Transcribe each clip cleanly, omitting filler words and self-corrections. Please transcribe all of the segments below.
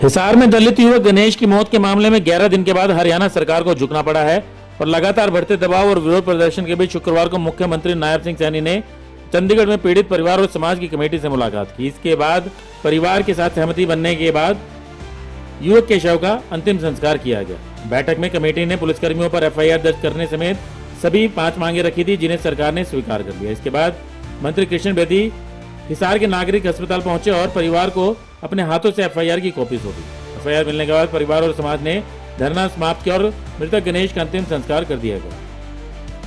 हिसार में दलित युवक गणेश की मौत के मामले में 11 दिन के बाद हरियाणा सरकार को झुकना पड़ा है और लगातार बढ़ते दबाव और विरोध प्रदर्शन के बीच शुक्रवार को मुख्यमंत्री नायब सिंह सैनी ने चंडीगढ़ में पीड़ित परिवार और समाज की कमेटी से मुलाकात की। इसके बाद परिवार के साथ सहमति बनने के बाद युवक के शव का अंतिम संस्कार किया गया। बैठक में कमेटी ने पुलिसकर्मियों पर एफआईआर दर्ज करने समेत सभी 5 मांगे रखी थी, जिन्हें सरकार ने स्वीकार कर लिया। इसके बाद मंत्री कृष्ण बेदी हिसार के नागरिक अस्पताल पहुंचे और परिवार को अपने हाथों से एफआईआर की कॉपी सौंपी। एफआईआर मिलने के बाद परिवार और समाज ने धरना समाप्त किया और मृतक गणेश का अंतिम संस्कार कर दिया गया।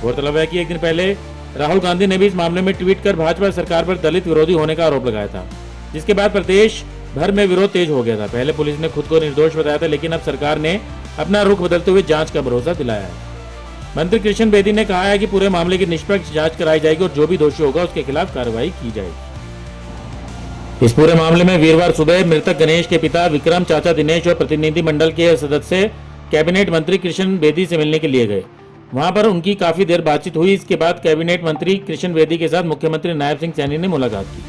गौरतलब है कि एक दिन पहले राहुल गांधी ने भी इस मामले में ट्वीट कर भाजपा सरकार पर दलित विरोधी होने का आरोप लगाया था, जिसके बाद प्रदेश भर में विरोध तेज हो गया था। पहले पुलिस ने खुद को निर्दोष बताया था, लेकिन अब सरकार ने अपना रुख बदलते हुए जांच का भरोसा दिलाया है। मंत्री कृष्ण बेदी ने कहा है कि पूरे मामले की निष्पक्ष जांच कराई जाएगी और जो भी दोषी होगा उसके खिलाफ कार्रवाई की जाएगी। इस पूरे मामले में वीरवार सुबह मृतक गणेश के पिता विक्रम, चाचा दिनेश और प्रतिनिधि मंडल के सदस्य कैबिनेट मंत्री कृष्ण बेदी से मिलने के लिए गए। वहां पर उनकी काफी देर बातचीत हुई। इसके बाद कैबिनेट मंत्री कृष्ण बेदी के साथ मुख्यमंत्री नायब सिंह सैनी ने मुलाकात की।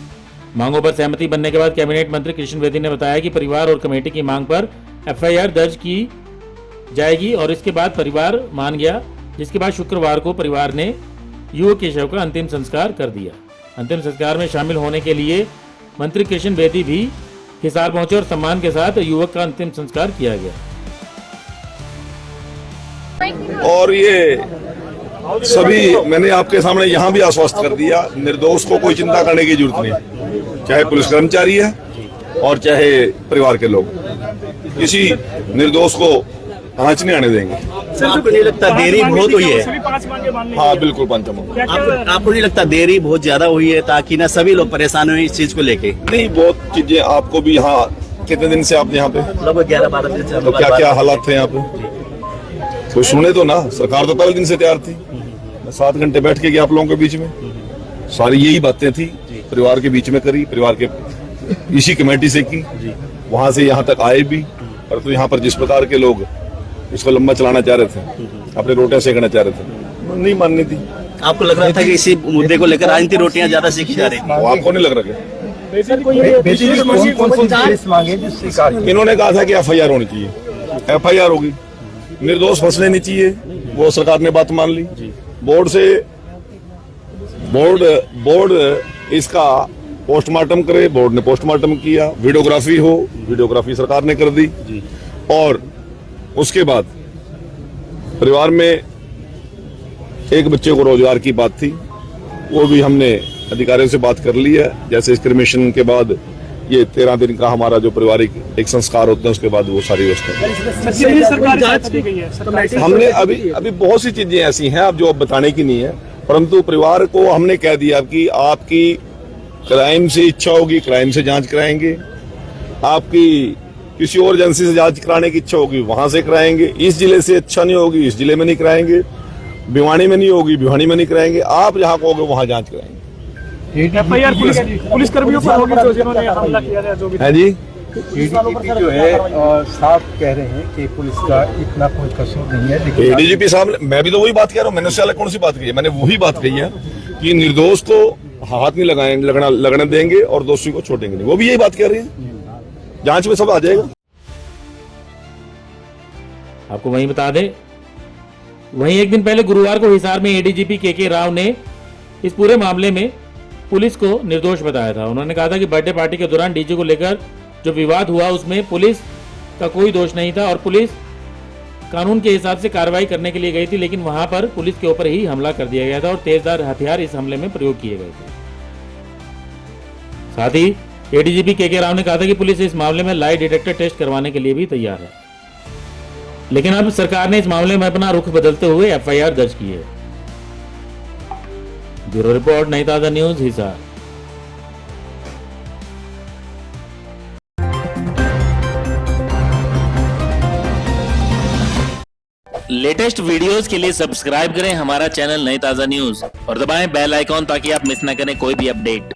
मांगों पर सहमति बनने के बाद कैबिनेट मंत्री कृष्ण बेदी ने बताया कि परिवार और कमेटी की मांग पर एफआईआर दर्ज की जाएगी और इसके बाद परिवार मान गया, जिसके बाद शुक्रवार को परिवार ने युवक के शव का अंतिम संस्कार कर दिया। अंतिम संस्कार में शामिल होने के लिए मंत्री कृष्ण बेदी भी हिसार पहुंचे और सम्मान के साथ युवक का अंतिम संस्कार किया गया। और ये सभी मैंने आपके सामने यहाँ भी आश्वस्त कर दिया, निर्दोष को कोई चिंता करने की जरूरत नहीं, चाहे पुलिस कर्मचारी है और चाहे परिवार के लोग, किसी निर्दोष को आंच नहीं आने देंगे। सर, आपको नहीं लगता देरी बहुत हुई है? हाँ बिल्कुल पंचम। आपको नहीं लगता देरी बहुत ज्यादा हुई है, ताकि ना सभी लोग परेशान हुए इस चीज को लेके? नहीं, बहुत चीजें आपको भी यहाँ कितने दिन से आप यहाँ पे लगभग 11-12 दिन से तो क्या क्या हालात थे यहाँ पे तो सुने तो ना। सरकार तो पहले दिन से तैयार थी। 7 घंटे बैठ के गया आप लोगों के बीच में, सारी यही बातें थी, परिवार के बीच में करी, परिवार के इसी कमेटी से की, वहां से यहाँ तक आए भी। और तो यहाँ पर जिस प्रकार के लोग इसको लंबा चलाना चाह रहे थे, अपने रोटियां सेकना चाह रहे थे, नहीं माननी थी। आपको लग रहा था कि इसी मुद्दे को लेकर राजनीति रोटियां ज्यादा सीखी जा रही? वो आपको नहीं लग रहा क्या? इन्होंने कहा था कि एफआईआर होनी चाहिए, एफआईआर होगी, निर्दोष फंसने नहीं चाहिए, वो सरकार ने बात मान ली। बोर्ड इसका पोस्टमार्टम करे, बोर्ड ने पोस्टमार्टम किया, वीडियोग्राफी हो, वीडियोग्राफी सरकार ने कर दी। और उसके बाद परिवार में एक बच्चे को रोजगार की बात थी, वो भी हमने अधिकारियों से बात कर ली है। जैसे इस क्रिमेशन के बाद ये 13 दिन का हमारा जो पारिवारिक एक संस्कार होता है, उसके बाद वो सारी व्यवस्था हमने अभी बहुत सी चीजें ऐसी हैं अब जो अब बताने की नहीं है, परंतु परिवार को हमने कह दिया कि आपकी क्राइम से इच्छा होगी, क्राइम से जांच कराएंगे, आपकी किसी और एजेंसी से जांच कराने की इच्छा होगी, वहां से कराएंगे, इस जिले से इच्छा नहीं होगी, इस जिले में नहीं कराएंगे, भिवानी में नहीं होगी, भिवानी में नहीं कराएंगे, आप जहां कहोगे वहां जांच कराएंगे। एफआईआर पुलिस कर्मियों पर होगी जो जिन्होंने हमला किया है, जो भी है जी। एडीजीपी जो है साफ कह रहे हैं कि पुलिस का इतना कोई कसूर नहीं है, लेकिन एडीजीपी साहब, मैं भी तो वही बात कह रहा हूँ, मैंने उससे अलग कौन सी बात कही है? मैंने वही बात कही है कि निर्दोष को हाथ नहीं लगने देंगे और दोषी को छोड़ेंगे नहीं, वो भी यही बात कह रहे हैं। जांच में सब आ जाएगा। आपको वहीं बता दें, वहीं एक दिन पहले गुरुवार को हिसार में एडीजीपी के राव ने इस पूरे मामले में पुलिस को निर्दोष बताया था। उन्होंने कहा था कि बर्थडे पार्टी के दौरान डीजे को लेकर जो विवाद हुआ उसमें पुलिस का कोई दोष नहीं था और पुलिस कानून के हिसाब से कार्रवाई करने के लिए गई थी, लेकिन वहां पर पुलिस के ऊपर ही हमला कर दिया गया था और तेजधार हथियार इस हमले में प्रयोग किए गए थे। साथ ही एडीजीपी के राव ने कहा था कि पुलिस इस मामले में लाई डिटेक्टर टेस्ट करवाने के लिए भी तैयार है, लेकिन अब सरकार ने इस मामले में अपना रुख बदलते हुए एफआईआर दर्ज की है। ब्यूरो रिपोर्ट, नई ताजा न्यूज, हिसार। लेटेस्ट वीडियोस के लिए सब्सक्राइब करें हमारा चैनल नई ताजा न्यूज और दबाएं बेल आइकॉन ताकि आप मिस ना करें कोई भी अपडेट।